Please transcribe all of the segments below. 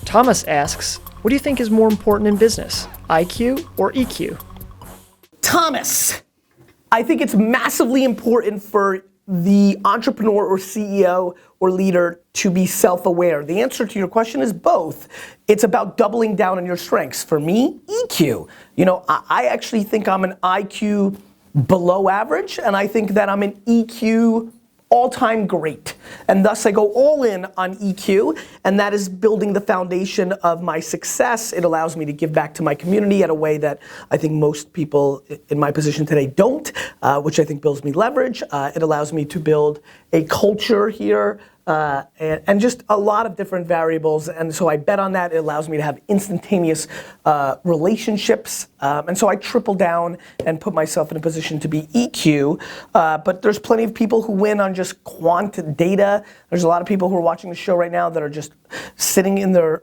Thomas asks, what do you think is more important in business, IQ or EQ? Thomas, I think it's massively important for the entrepreneur or CEO or leader to be self-aware. The answer to your question is both. It's about doubling down on your strengths. For me, EQ. You know, I actually think I'm an IQ below average, and I think that I'm an EQ all-time great. And thus I go all in on EQ, and that is building the foundation of my success. It allows me to give back to my community in a way that I think most people in my position today don't, which I think builds me leverage. It allows me to build a culture here, and just a lot of different variables, and so I bet on that. It allows me to have instantaneous relationships, and so I triple down and put myself in a position to be EQ, but there's plenty of people who win on just quant data. There's a lot of people who are watching the show right now that are just sitting in their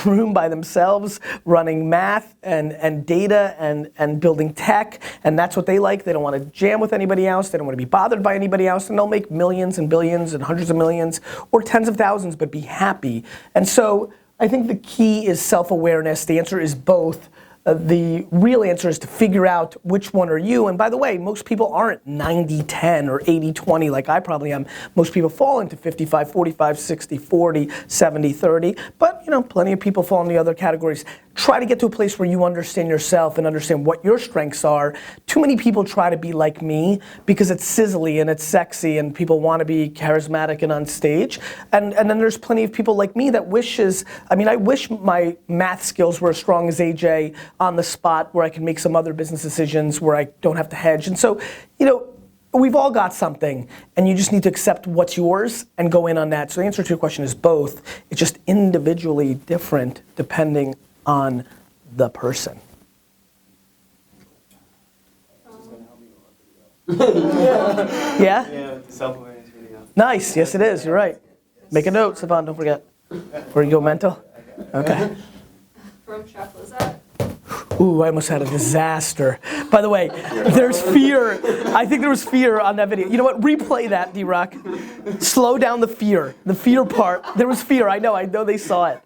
room by themselves, running math and data and building tech, and that's what they like. They don't want to jam with anybody else. They don't want to be bothered by anybody else, and they'll make millions and billions and hundreds of millions or tens of thousands, but be happy. And so I think the key is self-awareness. The answer is both. The real answer is to figure out which one are you. And by the way, most people aren't 90-10 or 80-20 like I probably am. Most people fall into 55-45, 60-40, 70-30. But you know, plenty of people fall in the other categories. Try to get to a place where you understand yourself and understand what your strengths are. Too many people try to be like me because it's sizzly and it's sexy and people want to be charismatic and on stage. And then there's plenty of people like me that wishes, I mean, I wish my math skills were as strong as AJ on the spot where I can make some other business decisions where I don't have to hedge. And so, you know, we've all got something, and you just need to accept what's yours and go in on that. So the answer to your question is both. It's just individually different depending on the person. Yeah? Yeah, self-awareness video. Nice, yes it is, you're right. Make a note, Savon, don't forget. Before you go mental? Okay. From Chef Lizette. Ooh, I almost had a disaster. By the way, there's fear. I think there was fear on that video. You know what, replay that, D-Rock. Slow down the fear part. There was fear, I know they saw it.